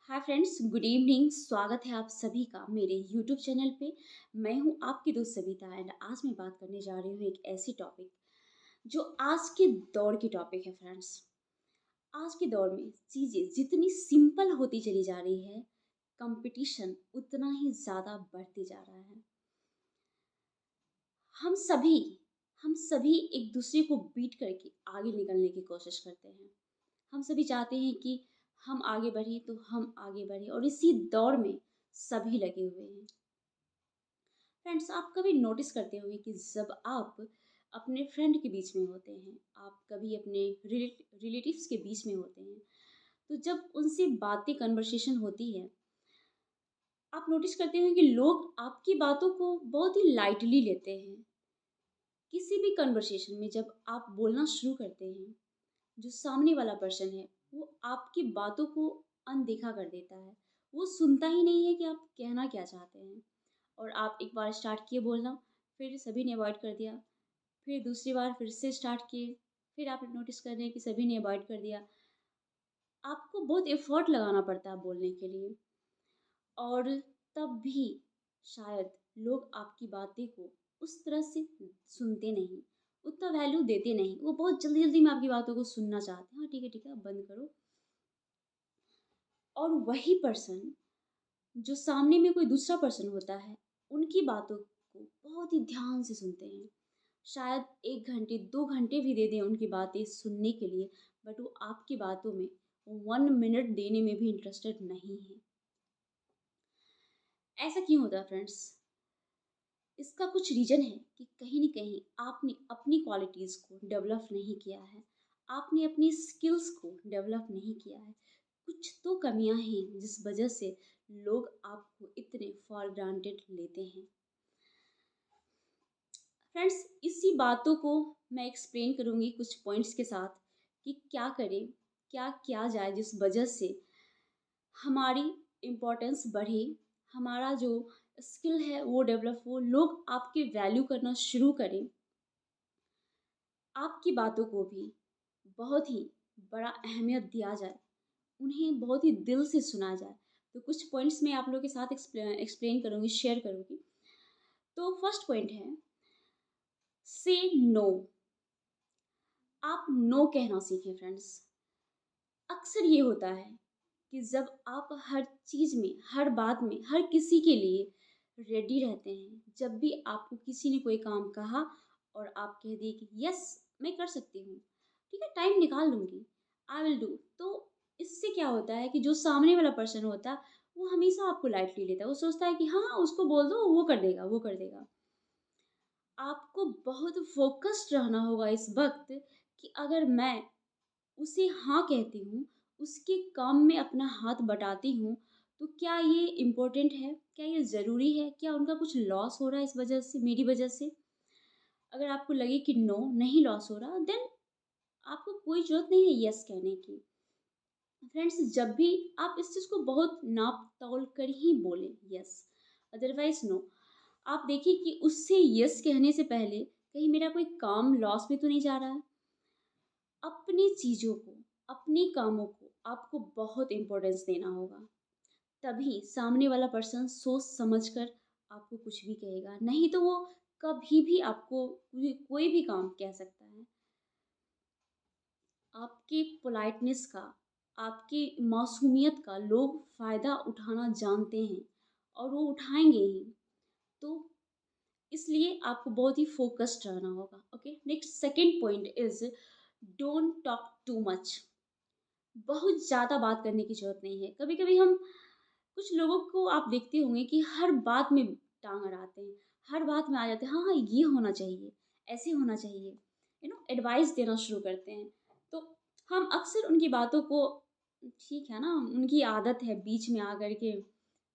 Hi friends, good evening. स्वागत है आप सभी का मेरे यूट्यूब चैनल पे। मैं हूँ आपकी दोस्त सविता एंड आज मैं बात करने जा रही हूँ एक ऐसी टॉपिक जो आज के दौर की टॉपिक है फ्रेंड्स। आज के दौर में चीज़ें जितनी सिंपल होती चली जा रही है, कंपटीशन उतना ही ज़्यादा बढ़ते जा रहा है। हम सभी हम सभी एक दूसरे को बीट करके आगे निकलने की कोशिश करते हैं। हम सभी चाहते हैं कि हम आगे बढ़ें तो हम आगे बढ़ें और इसी दौड़ में सभी लगे हुए हैं। फ्रेंड्स, आप कभी नोटिस करते होंगे कि जब आप अपने फ्रेंड के बीच में होते हैं, आप कभी अपने रिलेटिव्स के बीच में होते हैं, तो जब उनसे बातें कन्वर्सेशन होती है, आप नोटिस करते होंगे कि लोग आपकी बातों को बहुत ही लाइटली लेते हैं। किसी भी कन्वर्सेशन में जब आप बोलना शुरू करते हैं, जो सामने वाला पर्सन है वो आपकी बातों को अनदेखा कर देता है। वो सुनता ही नहीं है कि आप कहना क्या चाहते हैं। और आप एक बार स्टार्ट किए बोलना, फिर सभी ने अवॉइड कर दिया, फिर दूसरी बार फिर से स्टार्ट किए, फिर आप नोटिस कर रहे हैं कि सभी ने अवॉइड कर दिया। आपको बहुत एफर्ट लगाना पड़ता है बोलने के लिए, और तब भी शायद लोग आपकी बातें को उस तरह से सुनते नहीं, उतना वैल्यू देते नहीं। वो बहुत जल्दी जल्दी में आपकी बातों को सुनना चाहते हैं। हाँ ठीक है अब बंद करो। और वही पर्सन जो सामने में कोई दूसरा पर्सन होता है, उनकी बातों को बहुत ही ध्यान से सुनते हैं। शायद 1 घंटे 2 घंटे भी दे दें उनकी बातें सुनने के लिए, बट वो आपकी बातों में 1 मिनट देने में भी इंटरेस्टेड नहीं है। ऐसा क्यों होता है फ्रेंड्स? इसका कुछ रीज़न है कि कहीं न कहीं आपने अपनी क्वालिटीज़ को डेवलप नहीं किया है। आपने अपनी स्किल्स को डेवलप नहीं किया है। कुछ तो कमियाँ हैं जिस वजह से लोग आपको इतने फॉर ग्रांटेड लेते हैं। फ्रेंड्स, इसी बातों को मैं एक्सप्लेन करूँगी कुछ पॉइंट्स के साथ कि क्या करें, क्या किया जाए जिस वजह से हमारी इम्पोर्टेंस बढ़े, हमारा जो स्किल है वो डेवलप हो, लोग आपकी वैल्यू करना शुरू करें, आपकी बातों को भी बहुत ही बड़ा अहमियत दिया जाए, उन्हें बहुत ही दिल से सुना जाए। तो कुछ पॉइंट्स मैं आप लोगों के साथ एक्सप्लेन करूँगी, शेयर करूँगी। तो फर्स्ट पॉइंट है, से नो। आप नो कहना सीखें फ्रेंड्स। अक्सर ये होता है कि जब आप हर चीज़ में, हर बात में, हर किसी के लिए रेडी रहते हैं, जब भी आपको किसी ने कोई काम कहा और आप कह दिए कि यस मैं कर सकती हूँ, ठीक है टाइम निकाल लूँगी, आई विल डू। तो इससे क्या होता है कि जो सामने वाला पर्सन होता है वो हमेशा आपको लाइटली लेता है। वो सोचता है कि हाँ उसको बोल दो, वो कर देगा, वो कर देगा। आपको बहुत फोकस्ड रहना होगा इस वक्त कि अगर मैं उसे हाँ कहती हूँ, उसके काम में अपना हाथ बटाती हूँ, तो क्या ये इम्पोर्टेंट है? क्या ये ज़रूरी है? क्या उनका कुछ लॉस हो रहा है इस वजह से, मेरी वजह से? अगर आपको लगे कि नो, नहीं लॉस हो रहा, देन आपको कोई ज़रूरत नहीं है यस कहने की। फ्रेंड्स, जब भी आप इस चीज़ को बहुत नाप-तौल कर ही बोलें यस, अदरवाइज़ नो। आप देखिए कि उससे यस कहने से पहले कहीं मेरा कोई काम लॉस में तो नहीं जा रहा है। अपनी चीज़ों को, अपने कामों को आपको बहुत इम्पोर्टेंस देना होगा। तभी सामने वाला पर्सन सोच समझ कर आपको कुछ भी कहेगा, नहीं तो वो कभी भी आपको कोई भी काम कह सकता है। आपके पोलाइटनेस का, आपकी मासूमियत का लोग फ़ायदा उठाना जानते हैं और वो उठाएँगे ही। तो इसलिए आपको बहुत ही फ़ोकस्ड रहना होगा। Okay, next second point is don't talk too much. बहुत ज़्यादा बात करने की ज़रूरत नहीं है। कभी-कभी हम कुछ लोगों को आप देखते होंगे कि हर बात में टांग अड़ाते हैं, हर बात में आ जाते हैं, हाँ, हाँ, ये होना चाहिए, ऐसे होना चाहिए, एडवाइस देना शुरू करते हैं। तो हम अक्सर उनकी बातों को, ठीक है ना, उनकी आदत है बीच में आकर के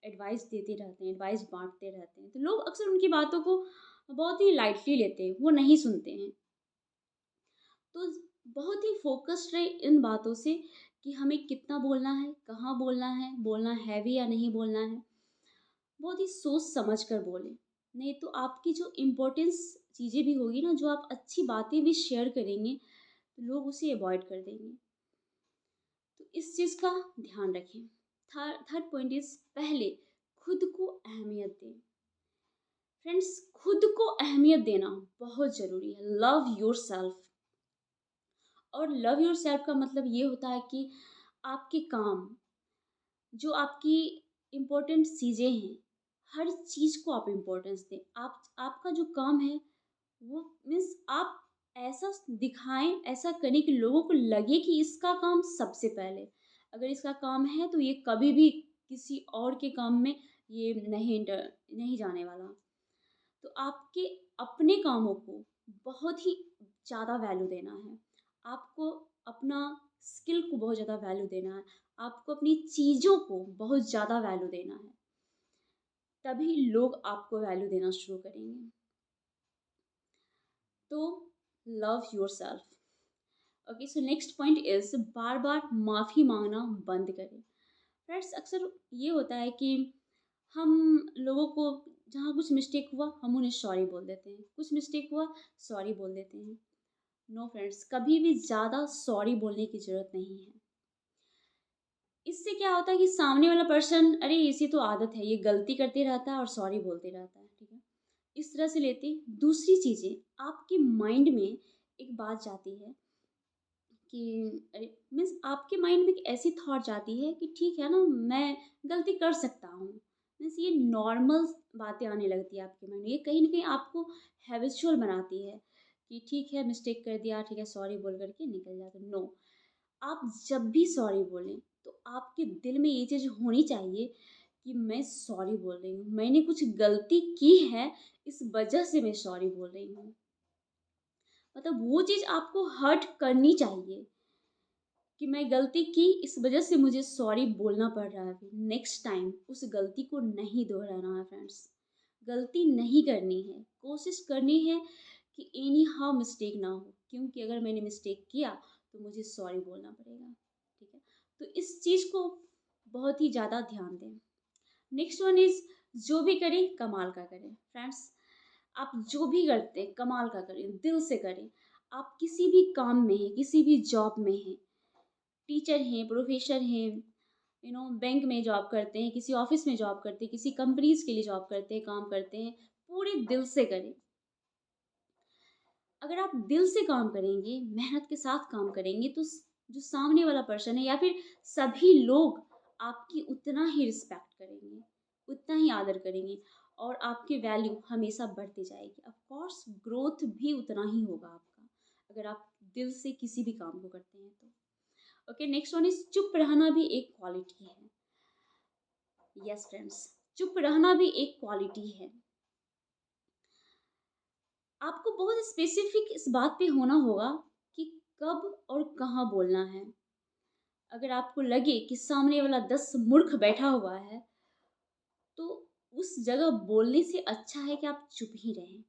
एडवाइस देते रहते हैं, एडवाइस बाँटते रहते हैं। तो लोग अक्सर उनकी बातों को बहुत ही लाइटली लेते हैं, वो नहीं सुनते हैं। तो बहुत ही फ़ोकस्ड रहे इन बातों से कि हमें कितना बोलना है, कहाँ बोलना है भी या नहीं बोलना है। बहुत ही सोच समझ कर बोलें, नहीं तो आपकी जो इम्पोर्टेंस चीज़ें भी होगी ना, जो आप अच्छी बातें भी शेयर करेंगे, तो लोग उसे अवॉइड कर देंगे। तो इस चीज़ का ध्यान रखें। थर्ड पॉइंट इज, पहले खुद को अहमियत दें। फ्रेंड्स, खुद को अहमियत देना बहुत ज़रूरी है। Love your self. और लव योर सेल्फ का मतलब ये होता है कि आपके काम, जो आपकी इम्पोर्टेंट चीज़ें हैं, हर चीज़ को आप इम्पोर्टेंस दें। आपका जो काम है वो मीन्स आप ऐसा दिखाएं, ऐसा करें कि लोगों को लगे कि इसका काम सबसे पहले। अगर इसका काम है तो ये कभी भी किसी और के काम में ये नहीं जाने वाला। तो आपके अपने कामों को बहुत ही ज़्यादा वैल्यू देना है। आपको अपना स्किल को बहुत ज़्यादा वैल्यू देना है। आपको अपनी चीज़ों को बहुत ज़्यादा वैल्यू देना है, तभी लोग आपको वैल्यू देना शुरू करेंगे। तो love yourself. Okay, so next point is, बार बार माफ़ी मांगना बंद करें। फ्रेंड्स, अक्सर ये होता है कि हम लोगों को, जहाँ कुछ मिस्टेक हुआ हम उन्हें सॉरी बोल देते हैं, कुछ मिस्टेक हुआ सॉरी बोल देते हैं। नो फ्रेंड्स, कभी भी ज़्यादा सॉरी बोलने की ज़रूरत नहीं है। इससे क्या होता है कि सामने वाला पर्सन, अरे इसी तो आदत है, ये गलती करते रहता है और सॉरी बोलते रहता है, ठीक है, इस तरह से लेते। दूसरी चीज़ें, आपके माइंड में एक बात जाती है कि अरे मीन्स आपके माइंड में एक ऐसी थॉट जाती है कि ठीक है ना, मैं गलती कर सकता हूँ। मीन्स ये नॉर्मल बातें आने लगती है आपके माइंड में। ये कहीं ना कहीं आपको हैबिचुअल बनाती है कि ठीक है, मिस्टेक कर दिया, ठीक है, सॉरी बोल करके निकल जाते। नो, आप जब भी सॉरी बोलें तो आपके दिल में ये चीज़ होनी चाहिए कि मैं सॉरी बोल रही हूँ, मैंने कुछ गलती की है, इस वजह से मैं सॉरी बोल रही हूँ। मतलब वो चीज़ आपको हर्ट करनी चाहिए कि मैं गलती की, इस वजह से मुझे सॉरी बोलना पड़ रहा है। नेक्स्ट टाइम उस गलती को नहीं दोहराना है फ्रेंड्स। गलती नहीं करनी है, कोशिश करनी है कि एनी हाउ मिस्टेक ना हो, क्योंकि अगर मैंने मिस्टेक किया तो मुझे सॉरी बोलना पड़ेगा, ठीक है। तो इस चीज़ को बहुत ही ज़्यादा ध्यान दें। नेक्स्ट वन इज, जो भी करें कमाल का करें। फ्रेंड्स, आप जो भी करते हैं कमाल का करें, दिल से करें। आप किसी भी काम में हैं, किसी भी जॉब में हैं, टीचर हैं, प्रोफेसर हैं, बैंक में जॉब करते हैं, किसी ऑफिस में जॉब करते हैं, किसी कंपनीज के लिए जॉब करते हैं, काम करते हैं, पूरे दिल से करें। अगर आप दिल से काम करेंगे, मेहनत के साथ काम करेंगे, तो जो सामने वाला पर्सन है या फिर सभी लोग आपकी उतना ही रिस्पेक्ट करेंगे, उतना ही आदर करेंगे, और आपकी वैल्यू हमेशा बढ़ती जाएगी। ऑफ कोर्स ग्रोथ भी उतना ही होगा आपका, अगर आप दिल से किसी भी काम को करते हैं तो। ओके, नेक्स्ट वन इज, चुप रहना भी एक क्वालिटी है। यस फ्रेंड्स, चुप रहना भी एक क्वालिटी है। आपको बहुत स्पेसिफिक इस बात पे होना होगा कि कब और कहाँ बोलना है। अगर आपको लगे कि सामने वाला 10 मूर्ख बैठा हुआ है, तो उस जगह बोलने से अच्छा है कि आप चुप ही रहें।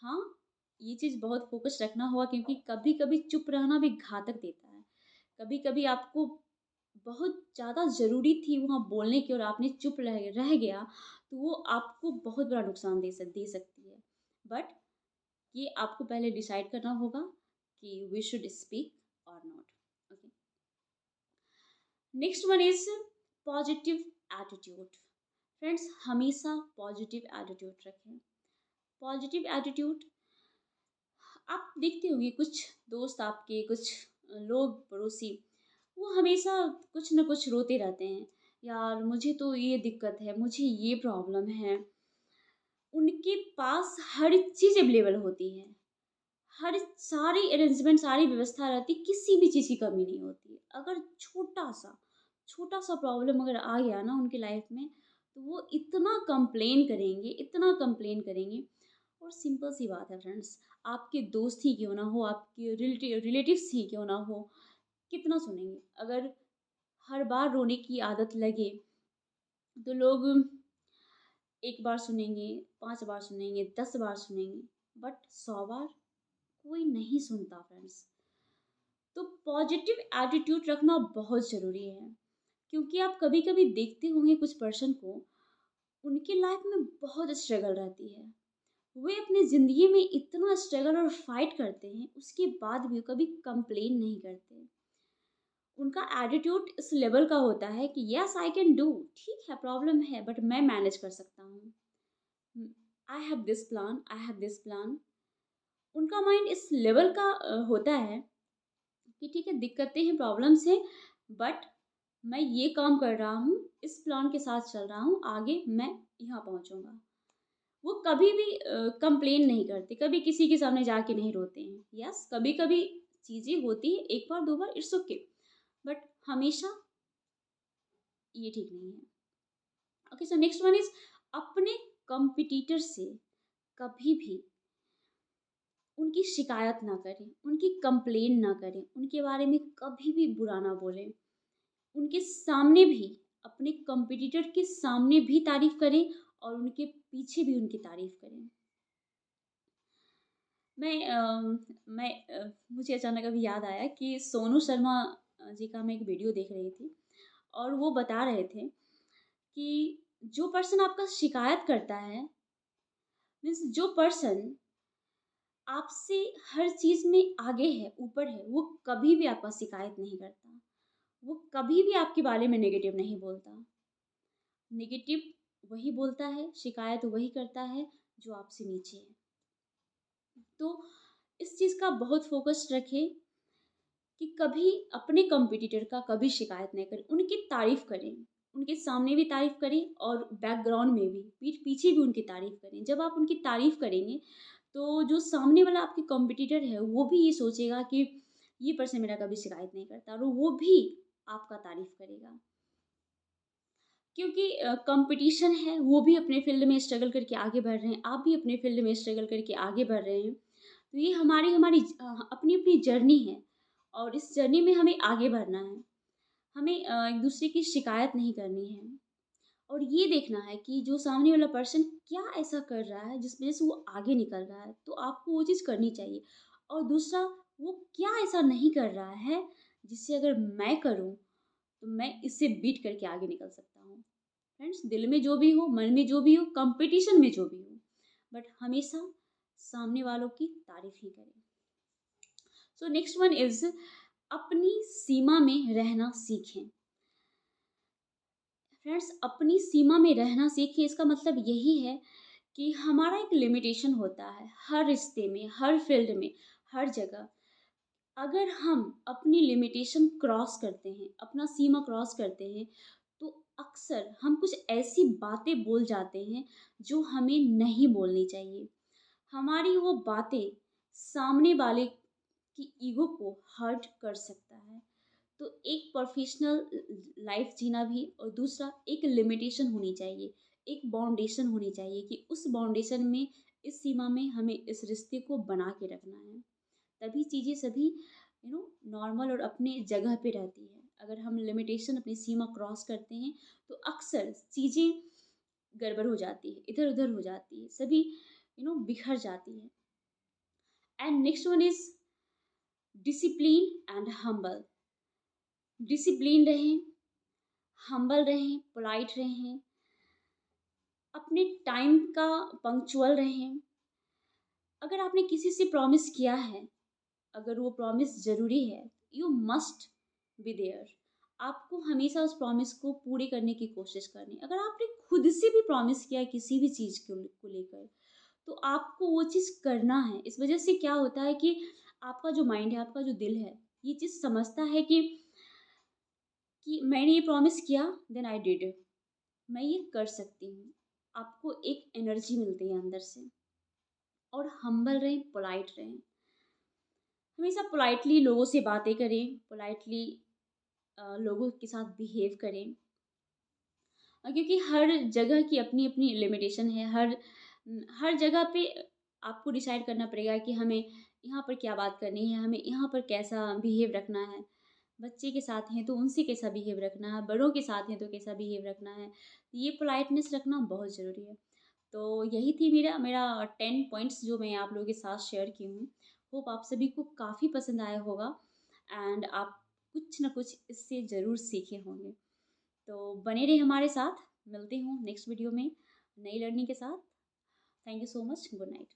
हाँ, ये चीज़ बहुत फोकस रखना होगा, क्योंकि कभी कभी चुप रहना भी घातक देता है। कभी कभी आपको बहुत ज़्यादा ज़रूरी थी वहाँ बोलने की और आपने चुप रह गया, तो वो आपको बहुत बड़ा नुकसान दे सकती है। बट ये आपको पहले डिसाइड करना होगा कि वी शुड स्पीक और not. Okay, next one is positive attitude. Friends, हमेशा पॉजिटिव एटीट्यूड रखें। पॉजिटिव एटीट्यूड, आप देखते होंगे कुछ दोस्त आपके, कुछ लोग पड़ोसी, वो हमेशा कुछ ना कुछ रोते रहते हैं, यार मुझे तो ये दिक्कत है, मुझे ये प्रॉब्लम है। उनके पास हर चीज़ अवेलेबल होती है, हर सारी अरेंजमेंट, सारी व्यवस्था रहती, किसी भी चीज़ की कमी नहीं होती। अगर छोटा सा प्रॉब्लम अगर आ गया ना उनकी लाइफ में, तो वो इतना कंप्लेन करेंगे, इतना कंप्लेन करेंगे। और सिंपल सी बात है फ्रेंड्स, आपके दोस्त ही क्यों ना हो, आपके रिलेटिव्स ही क्यों ना हो, कितना सुनेंगे। अगर हर बार रोने की आदत लगे तो लोग एक बार सुनेंगे, 5 बार सुनेंगे, 10 बार सुनेंगे, बट 100 बार कोई नहीं सुनता फ्रेंड्स। तो पॉजिटिव एटीट्यूड रखना बहुत ज़रूरी है, क्योंकि आप कभी कभी देखते होंगे कुछ पर्सन को, उनकी लाइफ में बहुत स्ट्रगल रहती है, वे अपनी ज़िंदगी में इतना स्ट्रगल और फाइट करते हैं, उसके बाद भी कभी कंप्लेन नहीं करते। उनका एटीट्यूड इस लेवल का होता है कि यस आई कैन डू, ठीक है प्रॉब्लम है बट मैं मैनेज कर सकता हूँ, I have this plan, I have this plan. उनका माइंड इस लेवल का होता है कि ठीक है दिक्कतें हैं, प्रॉब्लम्स हैं, बट मैं ये काम कर रहा हूँ, इस प्लान के साथ चल रहा हूँ, आगे मैं यहाँ पहुँचूँगा। वो कभी भी कंप्लेन नहीं करते, कभी किसी के सामने जाके नहीं रोते हैं। यस, कभी-कभी चीज़ें होती हैं, 1 बार 2 बार इट्स ओके, बट हमेशा ये ठीक नहीं है। Okay, so next one is अपने कॉम्पिटिटर से कभी भी उनकी शिकायत ना करें, उनकी कंप्लेन ना करें, उनके बारे में कभी भी बुरा ना बोलें। उनके सामने भी, अपने कॉम्पिटिटर के सामने भी तारीफ़ करें और उनके पीछे भी उनकी तारीफ़ करें। मुझे अचानक अभी याद आया कि सोनू शर्मा जी का मैं एक वीडियो देख रही थी और वो बता रहे थे कि जो पर्सन आपका शिकायत करता है, मीन्स जो पर्सन आपसे हर चीज़ में आगे है, ऊपर है, वो कभी भी आपका शिकायत नहीं करता। वो कभी भी आपके बारे में नेगेटिव नहीं बोलता। नेगेटिव वही बोलता है, शिकायत वही करता है जो आपसे नीचे है। तो इस चीज़ का बहुत फ़ोकस रखें कि कभी अपने कॉम्पिटिटर का कभी शिकायत नहीं करें, उनकी तारीफ़ करें। उनके सामने भी तारीफ़ करें और बैकग्राउंड में भी, पीठ पीछे भी उनकी तारीफ़ करें। जब आप उनकी तारीफ़ करेंगे, तो जो सामने वाला आपके कॉम्पिटिटर है, वो भी ये सोचेगा कि ये पर्सन मेरा कभी शिकायत नहीं करता और वो भी आपका तारीफ़ करेगा। क्योंकि कॉम्पिटिशन है, वो भी अपने फ़ील्ड में स्ट्रगल करके आगे बढ़ रहे हैं, आप भी अपने फ़ील्ड में स्ट्रगल करके आगे बढ़ रहे हैं। तो ये हमारी हमारी अपनी-अपनी जर्नी है और इस जर्नी में हमें आगे बढ़ना है। हमें एक-दूसरे की शिकायत नहीं करनी है और ये देखना है कि जो सामने वाला पर्सन क्या ऐसा कर रहा है जिस वज़ह से वो आगे निकल रहा है, तो आपको वो चीज़ करनी चाहिए। और दूसरा, वो क्या ऐसा नहीं कर रहा है जिससे अगर मैं करूँ, तो मैं इससे बीट करके आगे निकल सकता हूँ। फ्रेंड्स, दिल में जो भी हो, मन में जो भी हो, कंपटीशन में जो भी हो, बट हमेशा सामने वालों की तारीफ ही करें। सो नेक्स्ट वन इज अपनी सीमा में रहना सीखें। फ्रेंड्स, अपनी सीमा में रहना सीखें, इसका मतलब यही है कि हमारा एक लिमिटेशन होता है हर रिश्ते में, हर फील्ड में, हर जगह। अगर हम अपनी लिमिटेशन क्रॉस करते हैं, अपना सीमा क्रॉस करते हैं, तो अक्सर हम कुछ ऐसी बातें बोल जाते हैं जो हमें नहीं बोलनी चाहिए। हमारी वो बातें सामने वाले की ईगो को हर्ट कर सकता है। तो एक प्रोफेशनल लाइफ जीना भी और दूसरा एक लिमिटेशन होनी चाहिए, एक बाउंडेशन होनी चाहिए कि उस बाउंडेशन में, इस सीमा में हमें इस रिश्ते को बना के रखना है। तभी चीज़ें सभी नॉर्मल और अपने जगह पे रहती है। अगर हम लिमिटेशन, अपनी सीमा क्रॉस करते हैं, तो अक्सर चीज़ें गड़बड़ हो जाती है, इधर-उधर हो जाती है, सभी बिखर जाती है। And next one is discipline and humble. Discipline रहें, हम्बल रहें, पोलाइट रहें, अपने टाइम का पंक्चुअल रहें। अगर आपने किसी से प्रॉमिस किया है, अगर वो प्रॉमिस ज़रूरी है, यू मस्ट बी देयर। आपको हमेशा उस प्रॉमिस को पूरे करने की कोशिश करनी। अगर आपने खुद से भी प्रॉमिस किया है किसी भी चीज़ को लेकर, तो आपको वो चीज़ करना है। इस वजह से क्या होता है कि आपका जो माइंड है, आपका जो दिल है, ये चीज़ समझता है कि मैंने ये प्रॉमिस किया, देन आई डिड, मैं ये कर सकती हूँ। आपको एक एनर्जी मिलती है अंदर से। और हम्बल रहें, पोलाइट रहें। हमेशा पोलाइटली लोगों से बातें करें, पोलाइटली लोगों के साथ बिहेव करें। क्योंकि हर जगह की अपनी-अपनी लिमिटेशन है। हर जगह पे आपको डिसाइड करना पड़ेगा कि हमें यहाँ पर क्या बात करनी है, हमें यहाँ पर कैसा बिहेव रखना है। बच्चे के साथ हैं तो उनसे कैसा बिहेव रखना है, बड़ों के साथ हैं तो कैसा बिहेव रखना है। ये पोलाइटनेस रखना बहुत ज़रूरी है। तो यही थी मेरा मेरा 10 पॉइंट्स जो मैं आप लोगों के साथ शेयर की हूँ। होप आप सभी को काफ़ी पसंद आया होगा एंड आप कुछ ना कुछ इससे ज़रूर सीखे होंगे। तो बने रहिए हमारे साथ, मिलते हूँ नेक्स्ट वीडियो में नई लर्निंग के साथ। Thank you so much, good night.